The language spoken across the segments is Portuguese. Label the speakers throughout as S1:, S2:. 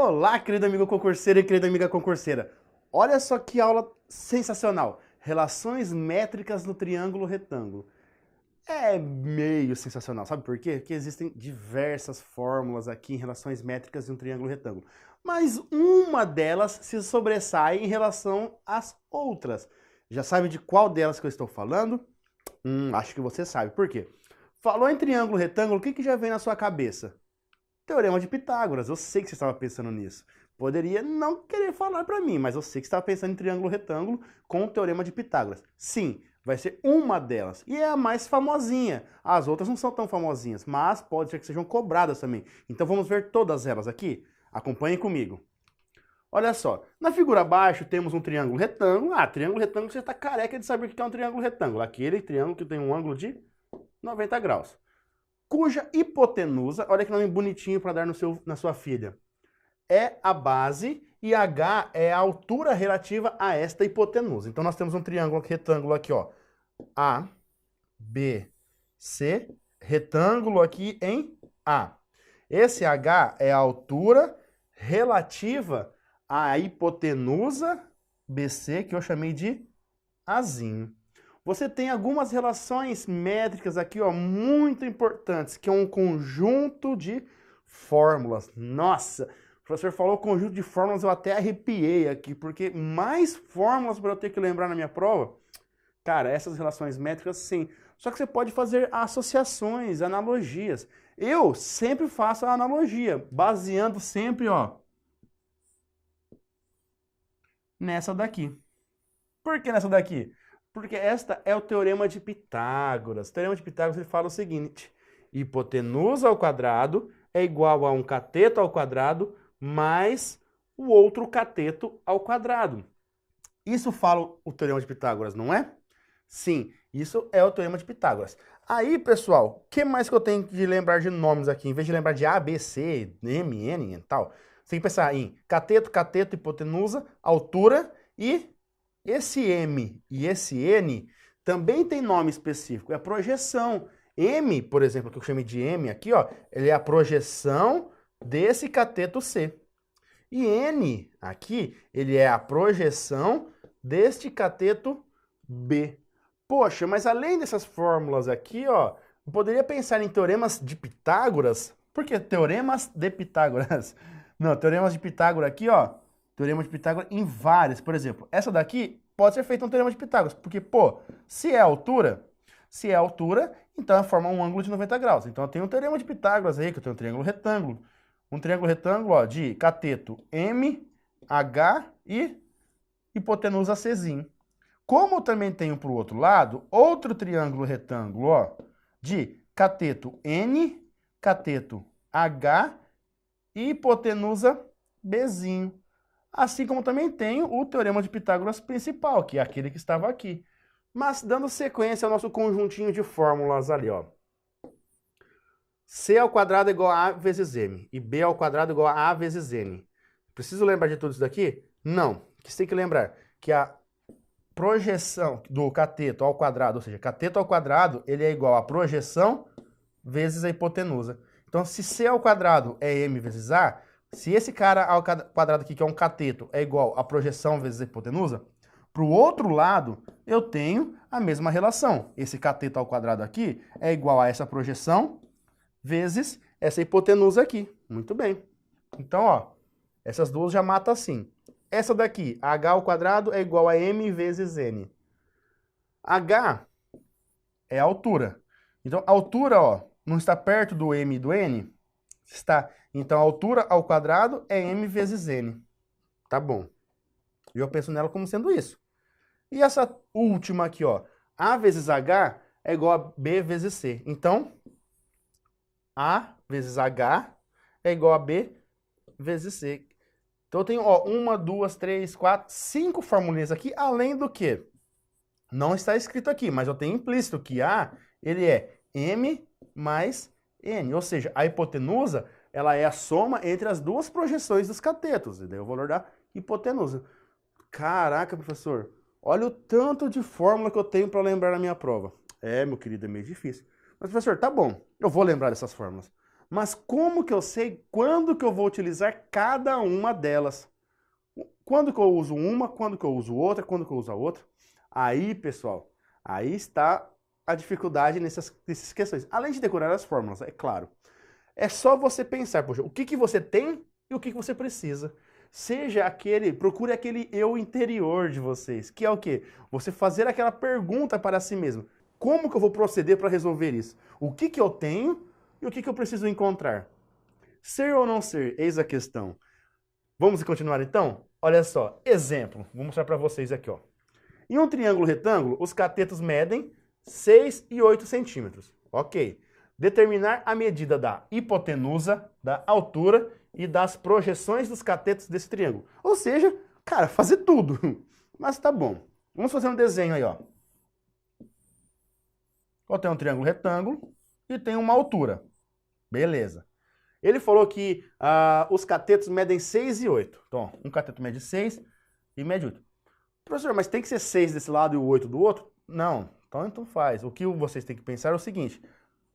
S1: Olá, querido amigo concurseiro e querida amiga concurseira. Olha só que aula sensacional. Relações métricas no triângulo retângulo. É meio sensacional, sabe por quê? Porque existem diversas fórmulas aqui em relações métricas de um triângulo retângulo. Mas uma delas se sobressai em relação às outras. Já sabe de qual delas que eu estou falando? Acho que você sabe. Por quê? Falou em triângulo retângulo, o que já vem na sua cabeça? Teorema de Pitágoras, eu sei que você estava pensando nisso. Poderia não querer falar para mim, mas eu sei que você estava pensando em triângulo retângulo com o Teorema de Pitágoras. Sim, vai ser uma delas. E é a mais famosinha. As outras não são tão famosinhas, mas pode ser que sejam cobradas também. Então vamos ver todas elas aqui? Acompanhem comigo. Olha só, na figura abaixo temos um triângulo retângulo. Triângulo retângulo, você está careca de saber o que é um triângulo retângulo. Aquele triângulo que tem um ângulo de 90 graus. Cuja hipotenusa, olha que nome bonitinho para dar na sua filha, é a base e H é a altura relativa a esta hipotenusa. Então nós temos um triângulo retângulo aqui, ó, A, B, C, retângulo aqui em A. Esse H é a altura relativa à hipotenusa BC, que eu chamei de Azinho. Você tem algumas relações métricas aqui, ó, muito importantes, que é um conjunto de fórmulas. Nossa, o professor falou conjunto de fórmulas, eu até arrepiei aqui, porque mais fórmulas para eu ter que lembrar na minha prova. Cara, essas relações métricas, sim. Só que você pode fazer associações, analogias. Eu sempre faço a analogia, baseando sempre, ó, nessa daqui. Por que nessa daqui? Porque esta é o Teorema de Pitágoras. O Teorema de Pitágoras ele fala o seguinte: hipotenusa ao quadrado é igual a um cateto ao quadrado mais o outro cateto ao quadrado. Isso fala o Teorema de Pitágoras, não é? Sim, isso é o Teorema de Pitágoras. Aí, pessoal, o que mais que eu tenho de lembrar de nomes aqui? Em vez de lembrar de A, B, C, M, N e tal, você tem que pensar em cateto, cateto, hipotenusa, altura e... Esse M e esse N também tem nome específico, é a projeção. M, por exemplo, que eu chamei de M aqui, ó, ele é a projeção desse cateto C. E N aqui, ele é a projeção deste cateto B. Poxa, mas além dessas fórmulas aqui, ó, eu poderia pensar em teoremas de Pitágoras. Por que teoremas de Pitágoras? Não, teoremas de Pitágoras aqui, ó. Teorema de Pitágoras em várias. Por exemplo, essa daqui pode ser feita um teorema de Pitágoras, porque, pô, se é altura, então forma um ângulo de 90 graus. Então eu tenho um teorema de Pitágoras aí, que eu tenho um triângulo retângulo. Um triângulo retângulo, ó, de cateto M, H e hipotenusa Czinho. Como eu também tenho para o outro lado, outro triângulo retângulo, ó, de cateto N, cateto H e hipotenusa Bzinho. Assim como também tenho o Teorema de Pitágoras principal, que é aquele que estava aqui. Mas dando sequência ao nosso conjuntinho de fórmulas ali, ó. C ao quadrado é igual a A vezes M. E B ao quadrado é igual a A vezes N. Preciso lembrar de tudo isso daqui? Não. O que você tem que lembrar? Que a projeção do cateto ao quadrado, ou seja, cateto ao quadrado, ele é igual a projeção vezes a hipotenusa. Então, se C ao quadrado é M vezes A, se esse cara ao quadrado aqui, que é um cateto, é igual a projeção vezes a hipotenusa, para o outro lado, eu tenho a mesma relação. Esse cateto ao quadrado aqui é igual a essa projeção vezes essa hipotenusa aqui. Muito bem. Então, ó, essas duas já matam assim. Essa daqui, h ao quadrado é igual a m vezes n. H é a altura. Então, a altura, ó, não está perto do m e do n? Está. Então, a altura ao quadrado é m vezes n. Tá bom. E eu penso nela como sendo isso. E essa última aqui, ó, a vezes h é igual a b vezes c. Então, a vezes h é igual a b vezes c. Então, eu tenho, ó, 1, 2, 3, 4, 5 formulinhas aqui, além do que não está escrito aqui, mas eu tenho implícito que a, ele é m mais n. Ou seja, a hipotenusa, ela é a soma entre as duas projeções dos catetos. E daí o valor da hipotenusa. Caraca, professor, olha o tanto de fórmula que eu tenho para lembrar na minha prova. É, meu querido, é meio difícil. Mas, professor, tá bom, eu vou lembrar dessas fórmulas. Mas como que eu sei quando que eu vou utilizar cada uma delas? Quando que eu uso uma, quando que eu uso outra, quando que eu uso a outra? Aí, pessoal, aí está a dificuldade nessas questões. Além de decorar as fórmulas, é claro. É só você pensar, poxa, o que que você tem e o que que você precisa. Procure aquele eu interior de vocês, que é o quê? Você fazer aquela pergunta para si mesmo. Como que eu vou proceder para resolver isso? O que que eu tenho e o que que eu preciso encontrar? Ser ou não ser? Eis a questão. Vamos continuar então? Olha só, exemplo. Vou mostrar para vocês aqui, ó. Em um triângulo retângulo, os catetos medem 6 e 8 centímetros. Ok. Determinar a medida da hipotenusa, da altura e das projeções dos catetos desse triângulo. Ou seja, cara, fazer tudo. Mas tá bom. Vamos fazer um desenho aí, ó. Eu tenho um triângulo retângulo e tem uma altura. Beleza. Ele falou que os catetos medem 6 e 8. Então, um cateto mede 6 e mede 8. Professor, mas tem que ser 6 desse lado e o 8 do outro? Não. Então faz. O que vocês têm que pensar é o seguinte.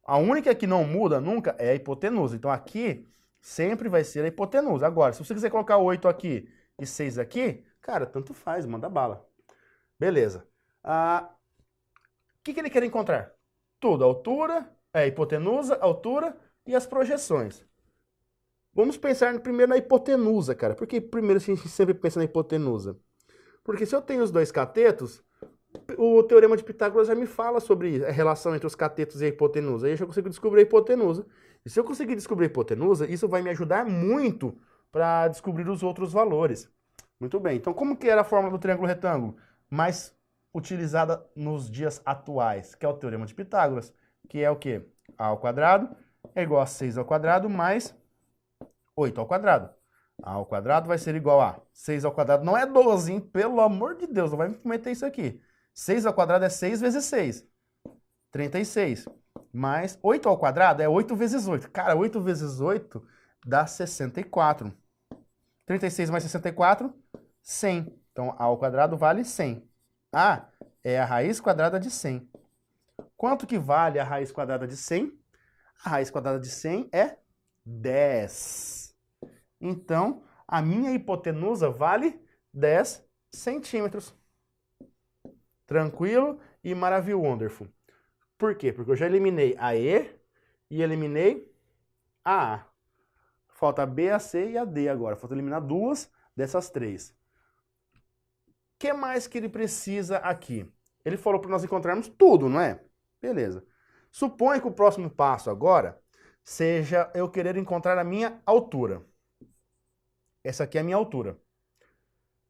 S1: A única que não muda nunca é a hipotenusa. Então aqui sempre vai ser a hipotenusa. Agora, se você quiser colocar 8 aqui e 6 aqui, cara, tanto faz, manda bala. Beleza. O que ele quer encontrar? Tudo. Altura, hipotenusa, altura e as projeções. Vamos pensar primeiro na hipotenusa, cara. Por que primeiro a gente sempre pensa na hipotenusa? Porque se eu tenho os dois catetos, o teorema de Pitágoras já me fala sobre a relação entre os catetos e a hipotenusa. Aí eu já consigo descobrir a hipotenusa. E se eu conseguir descobrir a hipotenusa, isso vai me ajudar muito para descobrir os outros valores. Muito bem. Então, como que era a fórmula do triângulo retângulo? Mais utilizada nos dias atuais, que é o teorema de Pitágoras, que é o quê? A ao quadrado é igual a 6 ao quadrado mais 8 ao quadrado. A ao quadrado vai ser igual a 6 ao quadrado. Não é 12, hein? Pelo amor de Deus, não vai me cometer isso aqui. 6 ao quadrado é 6 vezes 6. 36. Mais 8 ao quadrado é 8 vezes 8. Cara, 8 vezes 8 dá 64. 36 mais 64, 100. Então, a ao quadrado vale 100. A é a raiz quadrada de 100. Quanto que vale a raiz quadrada de 100? A raiz quadrada de 100 é 10. Então, a minha hipotenusa vale 10 centímetros. Tranquilo e maravilhoso, wonderful. Por quê? Porque eu já eliminei a E e eliminei a A. Falta a B, a C e a D agora. Falta eliminar duas dessas três. O que mais que ele precisa aqui? Ele falou para nós encontrarmos tudo, não é? Beleza. Suponha que o próximo passo agora seja eu querer encontrar a minha altura. Essa aqui é a minha altura.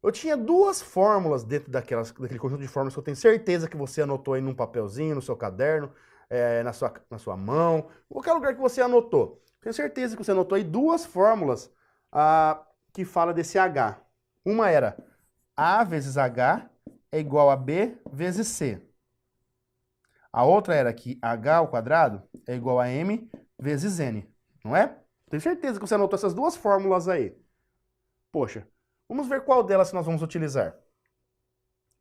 S1: Eu tinha duas fórmulas dentro daquele conjunto de fórmulas que eu tenho certeza que você anotou aí num papelzinho, no seu caderno, na sua mão, qualquer lugar que você anotou. Tenho certeza que você anotou aí duas fórmulas que fala desse H. Uma era A vezes H é igual a B vezes C. A outra era que H ao quadrado é igual a M vezes N, não é? Tenho certeza que você anotou essas duas fórmulas aí. Poxa, vamos ver qual delas nós vamos utilizar.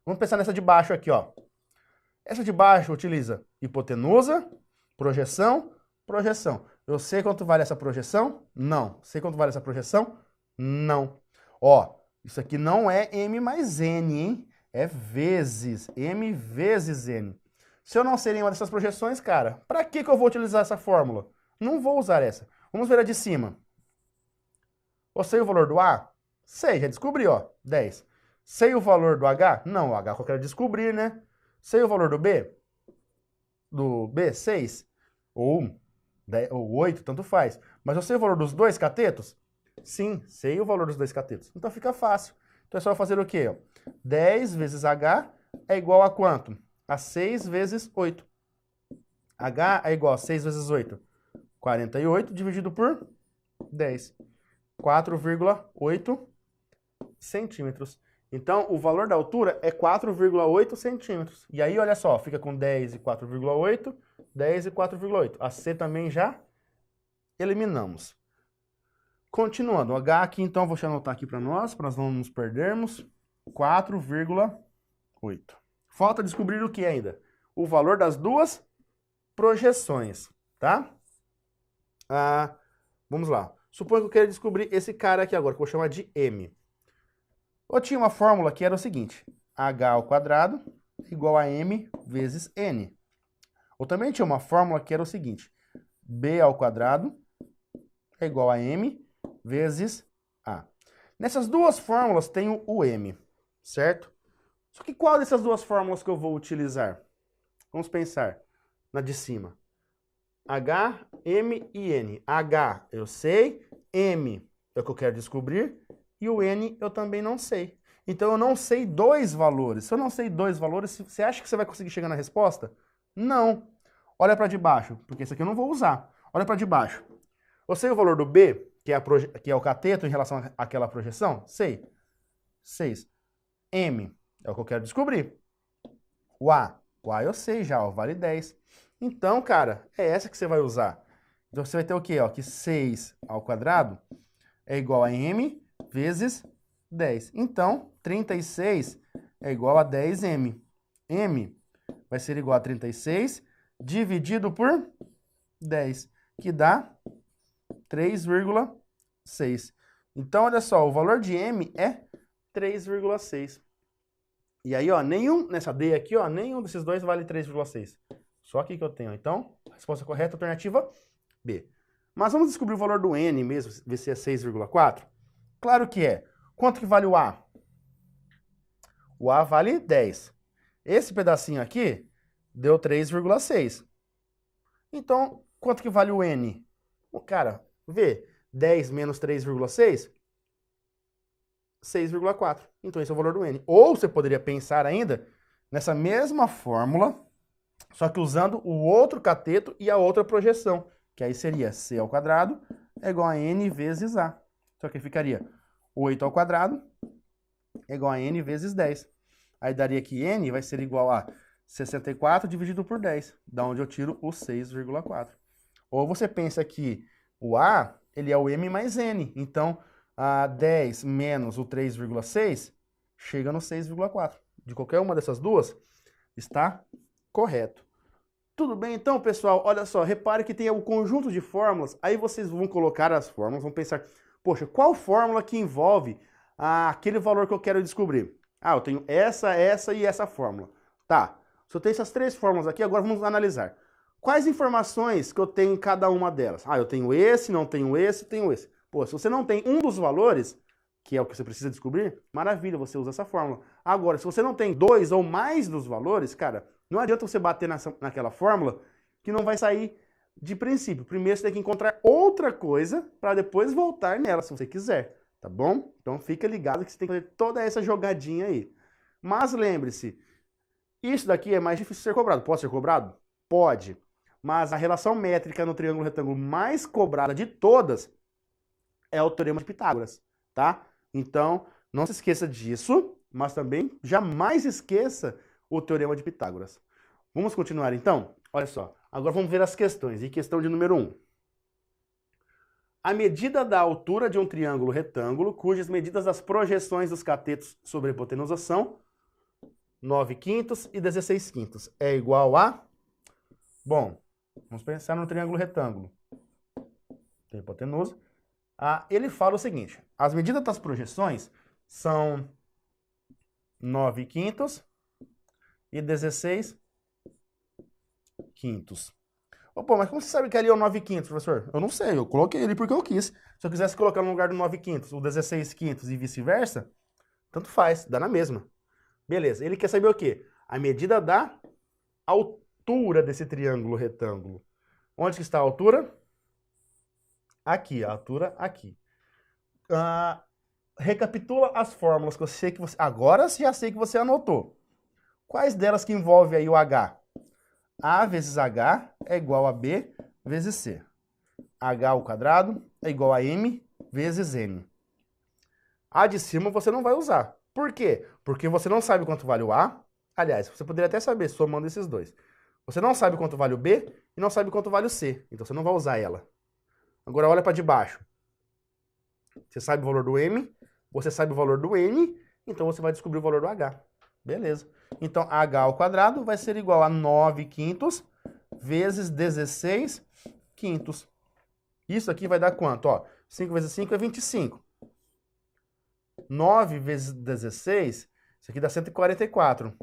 S1: Vamos pensar nessa de baixo aqui, ó. Essa de baixo utiliza hipotenusa, projeção, projeção. Eu sei quanto vale essa projeção? Não. Sei quanto vale essa projeção? Não. Ó, isso aqui não é M mais N, hein? É vezes, M vezes N. Se eu não sei nenhuma dessas projeções, cara, pra que eu vou utilizar essa fórmula? Não vou usar essa. Vamos ver a de cima. Eu sei o valor do A? Sei, já descobri, ó, 10. Sei o valor do H? Não, o H que eu quero descobrir, né? Sei o valor do B? Do B, 6. Ou 8, tanto faz. Mas eu sei o valor dos dois catetos? Sim, sei o valor dos dois catetos. Então fica fácil. Então é só fazer o quê? 10 vezes H é igual a quanto? A 6 vezes 8. H é igual a 6 vezes 8. 48 dividido por 10. 4,8 centímetros. Então, o valor da altura é 4,8 centímetros. E aí, olha só, fica com 10 e 4,8, 10 e 4,8. A C também já eliminamos. Continuando, o H aqui, então, vou anotar aqui para nós não nos perdermos. 4,8. Falta descobrir o que ainda? O valor das duas projeções, tá? Vamos lá. Suponho que eu quero descobrir esse cara aqui agora, que eu vou chamar de M. Eu tinha uma fórmula que era o seguinte, h ao quadrado igual a m vezes n. Eu também tinha uma fórmula que era o seguinte, b ao quadrado é igual a m vezes a. Nessas duas fórmulas tem o m, certo? Só que qual dessas duas fórmulas que eu vou utilizar? Vamos pensar na de cima. H, M e N. H eu sei, M é o que eu quero descobrir, e o N eu também não sei. Então eu não sei dois valores. Se eu não sei dois valores, você acha que você vai conseguir chegar na resposta? Não. Olha para de baixo, porque esse aqui eu não vou usar. Olha para de baixo. Eu sei o valor do B, que é o cateto em relação àquela projeção? Sei. 6. M é o que eu quero descobrir. O A eu sei já, ó, vale 10. Então, cara, é essa que você vai usar. Então você vai ter o quê? Ó, que 6 ao quadrado é igual a m vezes 10. Então, 36 é igual a 10m. M vai ser igual a 36 dividido por 10, que dá 3,6. Então, olha só, o valor de m é 3,6. E aí, ó, nessa D aqui, ó, nenhum desses dois vale 3,6. Só aqui que eu tenho. Então, a resposta correta, alternativa B. Mas vamos descobrir o valor do N mesmo, ver se é 6,4? Claro que é. Quanto que vale o A? O A vale 10. Esse pedacinho aqui deu 3,6. Então, quanto que vale o N? Cara, vê, 10 menos 3,6, 6,4. Então, esse é o valor do N. Ou você poderia pensar ainda nessa mesma fórmula, só que usando o outro cateto e a outra projeção, que aí seria C ao quadrado é igual a N vezes A. Só que ficaria 8 ao quadrado é igual a N vezes 10. Aí daria que N vai ser igual a 64 dividido por 10, da onde eu tiro o 6,4. Ou você pensa que o A, ele é o M mais N. Então, a 10 menos o 3,6 chega no 6,4. De qualquer uma dessas duas, está correto. Tudo bem então, pessoal? Olha só, repare que tem um conjunto de fórmulas, aí vocês vão colocar as fórmulas, vão pensar, poxa, qual fórmula que envolve aquele valor que eu quero descobrir? Ah, eu tenho essa e essa fórmula. Tá, se eu tenho essas três fórmulas aqui, agora vamos analisar. Quais informações que eu tenho em cada uma delas? Ah, eu tenho esse, não tenho esse, tenho esse. Pô, se você não tem um dos valores, que é o que você precisa descobrir, maravilha, você usa essa fórmula. Agora, se você não tem dois ou mais dos valores, cara, não adianta você bater naquela fórmula que não vai sair de princípio. Primeiro você tem que encontrar outra coisa para depois voltar nela, se você quiser, tá bom? Então fica ligado que você tem que fazer toda essa jogadinha aí. Mas lembre-se, isso daqui é mais difícil de ser cobrado. Pode ser cobrado? Pode. Mas a relação métrica no triângulo retângulo mais cobrada de todas é o Teorema de Pitágoras, tá? Então, não se esqueça disso, mas também jamais esqueça o Teorema de Pitágoras. Vamos continuar então? Olha só, agora vamos ver as questões. E questão de número 1. A medida da altura de um triângulo retângulo, cujas medidas das projeções dos catetos sobre a hipotenusa são 9/5 e 16/5, é igual a... Bom, vamos pensar no triângulo retângulo. Tem hipotenusa. Ele fala o seguinte, as medidas das projeções são 9/5 e 16/5. Pô, mas como você sabe que ali é o 9/5, professor? Eu não sei, eu coloquei ele porque eu quis. Se eu quisesse colocar no lugar do 9/5 o 16/5 e vice-versa, tanto faz, dá na mesma. Beleza, ele quer saber o quê? A medida da altura desse triângulo retângulo. Onde que está a altura? Aqui, a altura aqui. Recapitula as fórmulas que eu sei que você... Agora já sei que você anotou. Quais delas que envolve aí o H? A vezes H é igual a B vezes C. H ao quadrado é igual a M vezes N. A de cima você não vai usar. Por quê? Porque você não sabe quanto vale o A. Aliás, você poderia até saber somando esses dois. Você não sabe quanto vale o B e não sabe quanto vale o C. Então você não vai usar ela. Agora olha para de baixo. Você sabe o valor do M, você sabe o valor do N, então você vai descobrir o valor do H. Beleza. Então, H ao quadrado vai ser igual a 9/5 vezes 16/5. Isso aqui vai dar quanto? Ó, 5 vezes 5 é 25. 9 vezes 16, isso aqui dá 144.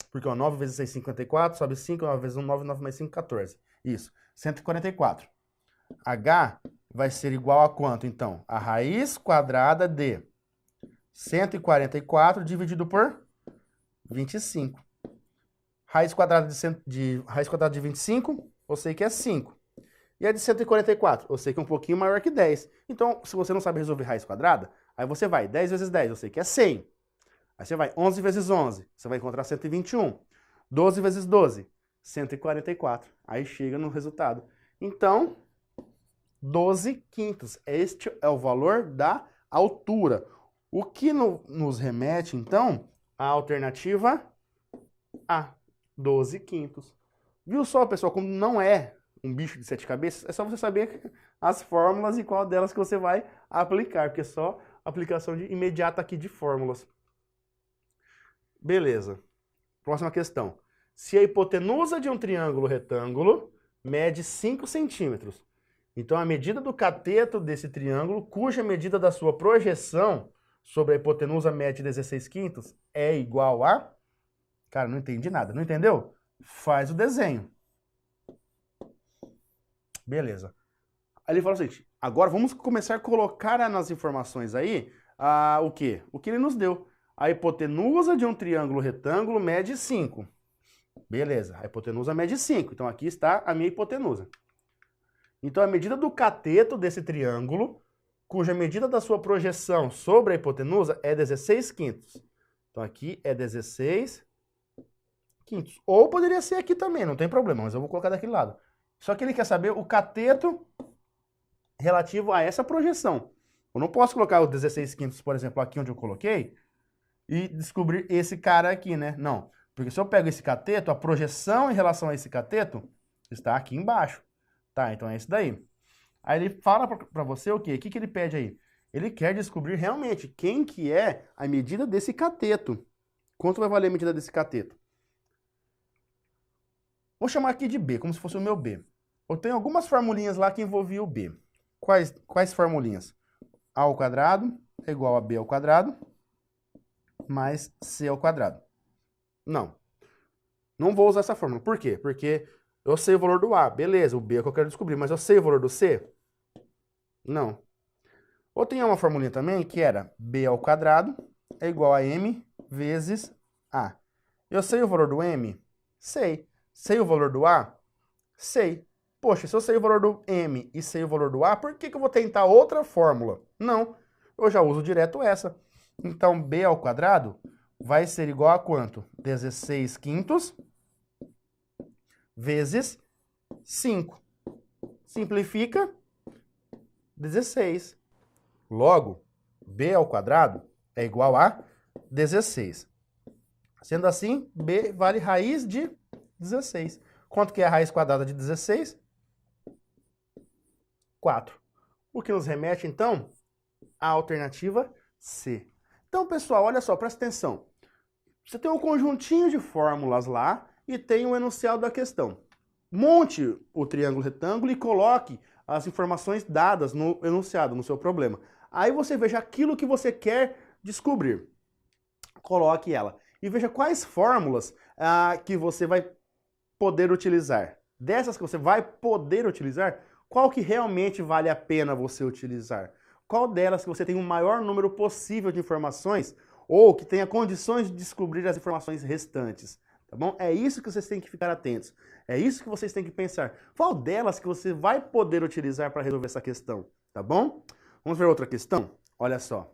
S1: Porque, ó, 9 vezes 6, 54, sobe 5, 9 vezes 1, 9, 9 mais 5, 14. Isso, 144. H vai ser igual a quanto, então? A raiz quadrada de 144 dividido por 25. Raiz quadrada de 25, eu sei que é 5. E a de 144, eu sei que é um pouquinho maior que 10. Então, se você não sabe resolver raiz quadrada, aí você vai 10 vezes 10, eu sei que é 100. Aí você vai 11 vezes 11, você vai encontrar 121. 12 vezes 12, 144. Aí chega no resultado. Então, 12 quintos. Este é o valor da altura. O que nos remete, então, à alternativa A, 12 quintos. Viu só, pessoal, como não é um bicho de 7 cabeças? É só você saber as fórmulas e qual delas que você vai aplicar, porque é só aplicação imediata aqui de fórmulas. Beleza. Próxima questão. Se a hipotenusa de um triângulo retângulo mede 5 centímetros, então a medida do cateto desse triângulo, cuja medida da sua projeção sobre a hipotenusa mede 16 quintos, é igual a... Cara, não entendi nada. Não entendeu? Faz o desenho. Beleza. Aí ele fala o seguinte, agora vamos começar a colocar nas informações aí o quê? O que ele nos deu. A hipotenusa de um triângulo retângulo mede 5. Beleza, a hipotenusa mede 5. Então aqui está a minha hipotenusa. Então a medida do cateto desse triângulo, cuja medida da sua projeção sobre a hipotenusa é 16 quintos. Então aqui é 16 quintos. Ou poderia ser aqui também, não tem problema, mas eu vou colocar daquele lado. Só que ele quer saber o cateto relativo a essa projeção. Eu não posso colocar o 16 quintos, por exemplo, aqui onde eu coloquei, e descobrir esse cara aqui, né? Não, porque se eu pego esse cateto, a projeção em relação a esse cateto está aqui embaixo. Tá, então é esse daí. Aí ele fala para você o quê? O que que ele pede aí? Ele quer descobrir realmente quem que é a medida desse cateto. Quanto vai valer a medida desse cateto? Vou chamar aqui de B, como se fosse o meu B. Eu tenho algumas formulinhas lá que envolviam o B. Quais formulinhas? A ao quadrado é igual a B ao quadrado mais C ao quadrado. Não. Não vou usar essa fórmula. Por quê? Porque eu sei o valor do A. Beleza, o B é o que eu quero descobrir. Mas eu sei o valor do C? Não. Ou tem uma formulinha também que era B ao quadrado é igual a M vezes A. Eu sei o valor do M? Sei. Sei o valor do A? Sei. Poxa, se eu sei o valor do M e sei o valor do A, por que eu vou tentar outra fórmula? Não. Eu já uso direto essa. Então, B ao quadrado vai ser igual a quanto? 16 quintos vezes 5. Simplifica, 16. Logo, B ao quadrado é igual a 16. Sendo assim, B vale raiz de 16. Quanto que é a raiz quadrada de 16? 4. O que nos remete, então, à alternativa C. Então, pessoal, olha só, presta atenção. Você tem um conjuntinho de fórmulas lá e tem o enunciado da questão. Monte o triângulo retângulo e coloque as informações dadas no enunciado, no seu problema. Aí você veja aquilo que você quer descobrir. Coloque ela. E veja quais fórmulas que você vai poder utilizar. Dessas que você vai poder utilizar, qual que realmente vale a pena você utilizar? Qual delas que você tem o maior número possível de informações ou que tenha condições de descobrir as informações restantes? Tá bom? É isso que vocês têm que ficar atentos. É isso que vocês têm que pensar. Qual delas que você vai poder utilizar para resolver essa questão? Tá bom? Vamos ver outra questão? Olha só.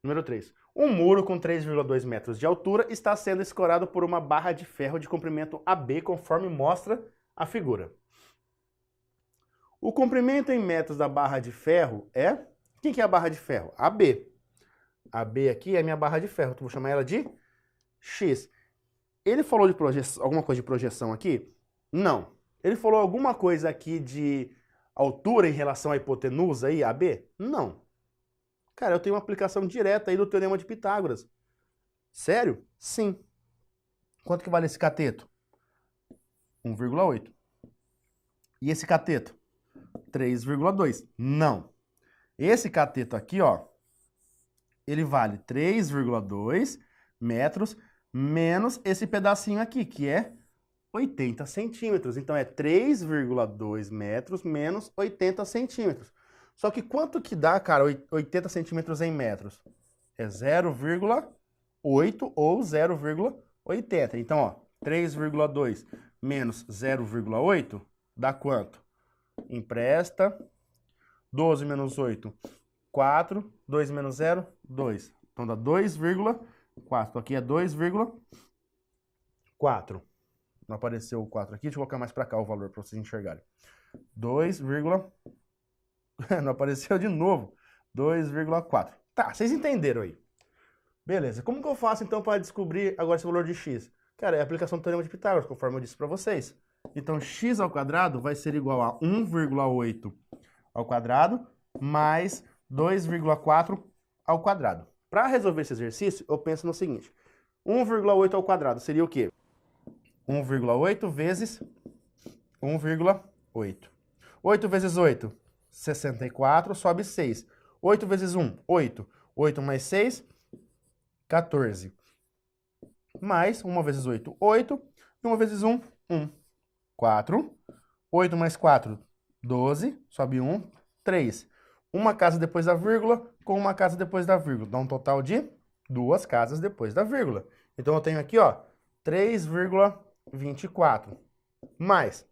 S1: Número 3. Um muro com 3,2 metros de altura está sendo escorado por uma barra de ferro de comprimento AB, conforme mostra a figura. O comprimento em metros da barra de ferro é... Quem que é a barra de ferro? AB. AB aqui é a minha barra de ferro. Então, vou chamar ela de X. Ele falou de projeção, alguma coisa de projeção aqui? Não. Ele falou alguma coisa aqui de altura em relação à hipotenusa aí, AB? Não. Cara, eu tenho uma aplicação direta aí do Teorema de Pitágoras. Sério? Sim. Quanto que vale esse cateto? 1,8. E esse cateto? 3,2. Não. Esse cateto aqui, ó, ele vale 3,2 metros menos esse pedacinho aqui, que é 80 centímetros. Então, é 3,2 metros menos 80 centímetros. Só que quanto que dá, cara, 80 centímetros em metros? É 0,8 ou 0,80. Então, ó, 3,2 menos 0,8 dá quanto? Empresta. 12 menos 8, 4. 2 menos 0, 2. Então dá 2,4. Aqui é 2,4. Não apareceu o 4 aqui. Deixa eu colocar mais para cá o valor para vocês enxergarem. 2, não apareceu de novo. 2,4. Tá, vocês entenderam aí. Beleza. Como que eu faço então para descobrir agora esse valor de x? Cara, é a aplicação do Teorema de Pitágoras, conforme eu disse para vocês. Então, x ao quadrado vai ser igual a 1,8 ao quadrado mais 2,4 ao quadrado. Para resolver esse exercício, eu penso no seguinte. 1,8 ao quadrado seria o quê? 1,8 vezes 1,8. 8 vezes 8, 64, sobe 6. 8 vezes 1, 8. 8 mais 6, 14. Mais 1 vezes 8, 8. E 1 vezes 1, 1. 4. 8 mais 4, 12. Sobe 1, 3. Uma casa depois da vírgula com uma casa depois da vírgula. Dá um total de 2 casas depois da vírgula. Então, eu tenho aqui, ó, 3,24. Mais.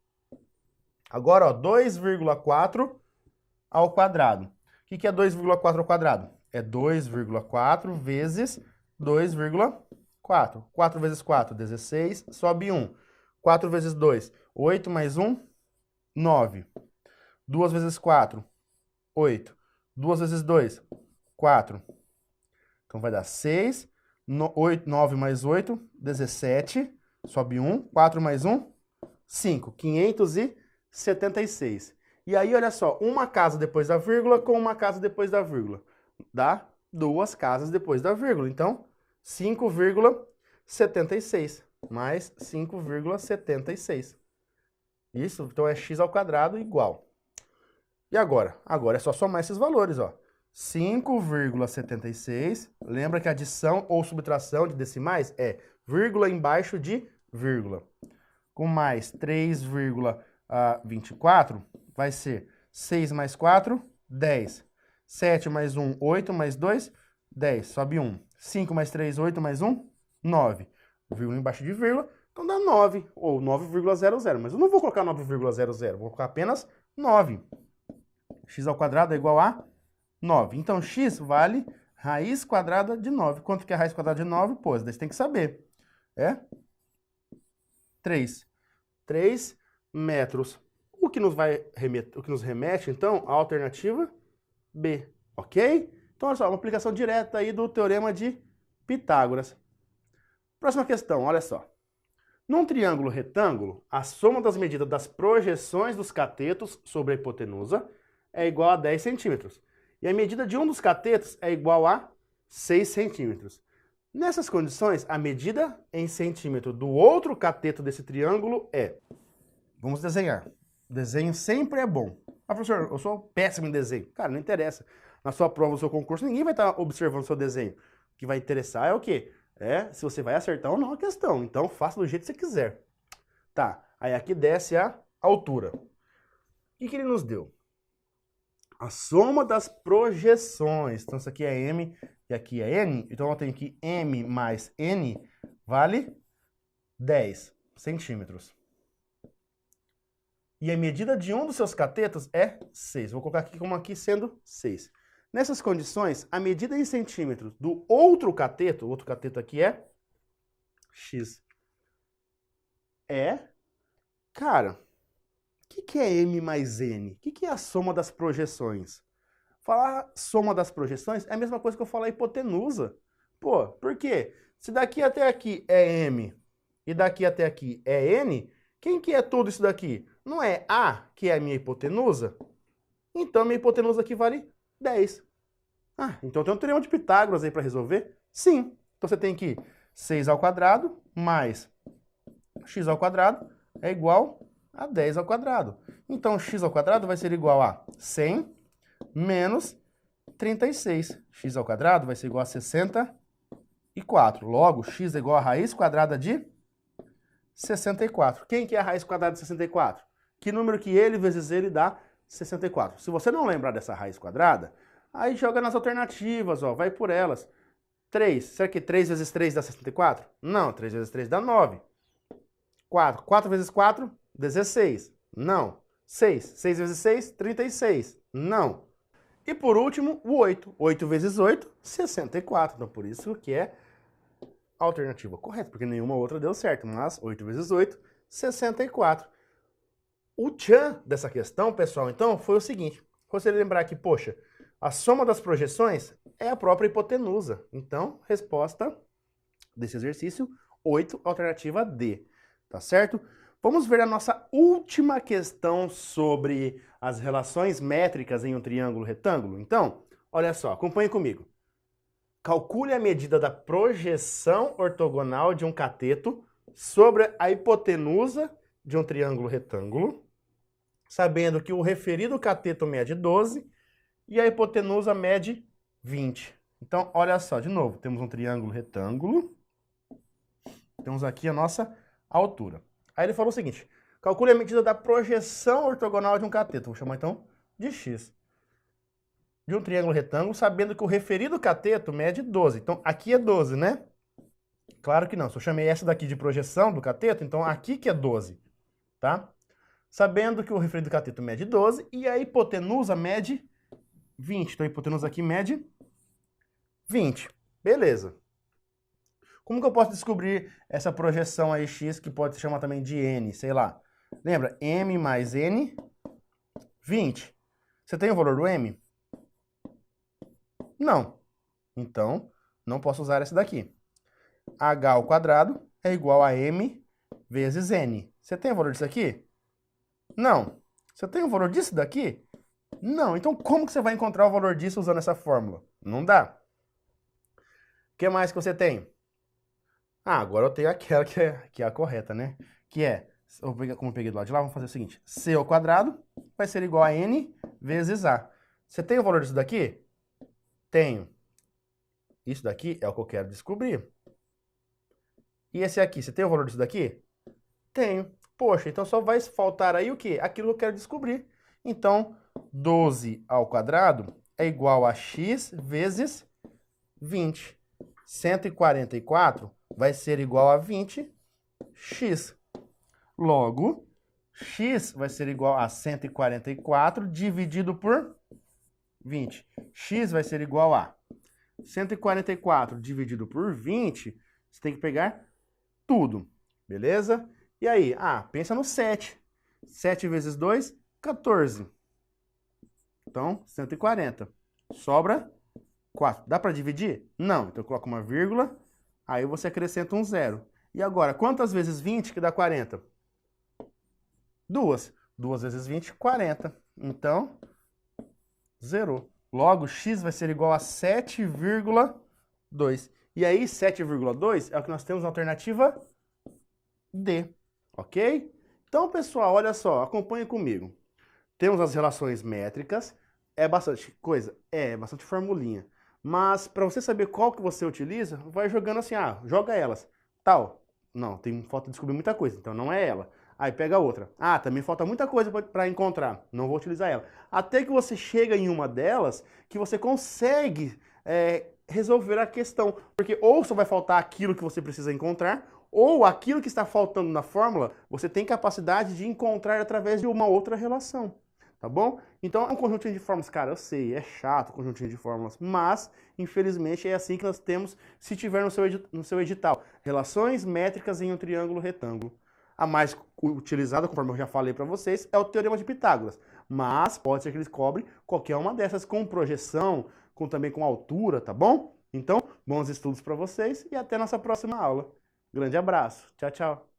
S1: Agora, ó, 2,4 ao quadrado. O que é 2,4 ao quadrado? É 2,4 vezes 2,4. 4 vezes 4, 16. Sobe 1. 4 vezes 2, 8 mais 1, 9. 2 vezes 4, 8. 2 vezes 2, 4. Então vai dar 6. 9 mais 8, 17. Sobe 1. 4 mais 1, 5. 576. E aí, olha só, uma casa depois da vírgula com uma casa depois da vírgula. Dá 2 casas depois da vírgula. Então, 5,76 mais 5,76. Isso, então é x ao quadrado igual. E agora? Agora é só somar esses valores, ó. 5,76. Lembra que adição ou subtração de decimais é vírgula embaixo de vírgula. Com mais 3,24 vai ser 6 mais 4, 10. 7 mais 1, 8 mais 2, 10. Sobe 1. 5 mais 3, 8 mais 1, 9. Vírgula embaixo de vírgula, então dá 9, ou 9,00. Mas eu não vou colocar 9,00, vou colocar apenas 9. X ao quadrado é igual a 9. Então, x vale raiz quadrada de 9. Quanto que é a raiz quadrada de 9? Pô, daí você tem que saber. É 3. 3 metros. O que nos remete, então, à alternativa B. Ok? Então, olha só, uma aplicação direta aí do Teorema de Pitágoras. Próxima questão, olha só. Num triângulo retângulo, a soma das medidas das projeções dos catetos sobre a hipotenusa é igual a 10 centímetros. E a medida de um dos catetos é igual a 6 centímetros. Nessas condições, a medida em centímetro do outro cateto desse triângulo é... Vamos desenhar. O desenho sempre é bom. Ah, professor, eu sou péssimo em desenho. Cara, não interessa. Na sua prova, no seu concurso, ninguém vai estar observando o seu desenho. O que vai interessar é o quê? É se você vai acertar ou não a questão. Então, faça do jeito que você quiser. Tá, aí aqui desce a altura. O que ele nos deu? A soma das projeções. Então, isso aqui é M e aqui é N. Então, eu tenho que M mais N vale 10 centímetros. E a medida de um dos seus catetos é 6. Vou colocar aqui como aqui sendo 6. Nessas condições, a medida em centímetros do outro cateto, o outro cateto aqui é x. Cara, o que é M mais N? O que é a soma das projeções? Falar soma das projeções é a mesma coisa que eu falar hipotenusa. Pô, por quê? Se daqui até aqui é M e daqui até aqui é N, quem que é tudo isso daqui? Não é A, que é a minha hipotenusa? Então, a minha hipotenusa aqui vale 10. Ah, então tem um teorema de Pitágoras aí para resolver? Sim. Então, você tem que 6 ao quadrado mais x ao quadrado é igual a 10 ao quadrado. Então, x ao quadrado vai ser igual a 100 menos 36. X ao quadrado vai ser igual a 64. Logo, x é igual a raiz quadrada de 64. Quem que é a raiz quadrada de 64? Que número que ele vezes ele dá 64. Se você não lembrar dessa raiz quadrada, aí joga nas alternativas, ó, vai por elas. 3, será que 3 vezes 3 dá 64? Não, 3 vezes 3 dá 9. 4, 4 vezes 4, 16. Não. 6, 6 vezes 6, 36. Não. E por último, o 8. 8 vezes 8, 64. Então por isso que é a alternativa correta, porque nenhuma outra deu certo. Mas 8 vezes 8, 64. O tchan dessa questão, pessoal, então, foi o seguinte. Você lembrar que, poxa, a soma das projeções é a própria hipotenusa. Então, resposta desse exercício, 8, alternativa D. Tá certo? Vamos ver a nossa última questão sobre as relações métricas em um triângulo retângulo. Então, olha só, acompanhe comigo. Calcule a medida da projeção ortogonal de um cateto sobre a hipotenusa de um triângulo retângulo, sabendo que o referido cateto mede 12 e a hipotenusa mede 20. Então, olha só, de novo, temos um triângulo retângulo, temos aqui a nossa altura. Aí ele falou o seguinte, calcule a medida da projeção ortogonal de um cateto, vou chamar então de x, de um triângulo retângulo, sabendo que o referido cateto mede 12. Então, aqui é 12, né? Claro que não, se eu chamei essa daqui de projeção do cateto, então aqui que é 12, tá? Sabendo que o referido cateto mede 12 e a hipotenusa mede 20. Então, a hipotenusa aqui mede 20. Beleza. Como que eu posso descobrir essa projeção aí x, que pode se chamar também de n, sei lá? Lembra? M mais n, 20. Você tem o valor do m? Não. Então, não posso usar essa daqui. H ao quadrado é igual a m vezes n. Você tem o valor disso aqui? Não. Você tem o valor disso daqui? Não. Então, como que você vai encontrar o valor disso usando essa fórmula? Não dá. O que mais que você tem? Ah, agora eu tenho aquela que é a correta, né? Que é, como eu peguei do lado de lá, vamos fazer o seguinte. C ao quadrado vai ser igual a n vezes a. Você tem o valor disso daqui? Tenho. Isso daqui é o que eu quero descobrir. E esse aqui, você tem o valor disso daqui? Tenho. Poxa, então só vai faltar aí o quê? Aquilo que eu quero descobrir. Então, 12 ao quadrado é igual a x vezes 20. 144 vai ser igual a 20x. Logo, x vai ser igual a 144 dividido por 20. X vai ser igual a 144 dividido por 20. Você tem que pegar tudo, beleza? E aí? Ah, pensa no 7. 7 vezes 2, 14. Então, 140. Sobra 4. Dá para dividir? Não. Então, coloca uma vírgula, aí você acrescenta um zero. E agora, quantas vezes 20 que dá 40? 2. 2 vezes 20, 40. Então, zerou. Logo, x vai ser igual a 7,2. E aí, 7,2 é o que nós temos na alternativa D. Ok? Então, pessoal, olha só, acompanhe comigo. Temos as relações métricas. É bastante coisa? É bastante formulinha. Mas, para você saber qual que você utiliza, vai jogando assim, ah, joga elas. Tal. Não, falta descobrir muita coisa, então não é ela. Aí pega outra. Ah, também falta muita coisa para encontrar. Não vou utilizar ela. Até que você chega em uma delas que você consegue resolver a questão. Porque ou só vai faltar aquilo que você precisa encontrar, ou aquilo que está faltando na fórmula, você tem capacidade de encontrar através de uma outra relação. Tá bom? Então é um conjuntinho de fórmulas. Cara, eu sei, é chato o conjuntinho de fórmulas, mas, infelizmente, é assim que nós temos, se tiver no seu edital. Relações métricas em um triângulo retângulo. A mais utilizada, conforme eu já falei para vocês, é o Teorema de Pitágoras. Mas pode ser que eles cobrem qualquer uma dessas com projeção, também com altura, tá bom? Então, bons estudos para vocês e até nossa próxima aula. Grande abraço. Tchau, tchau.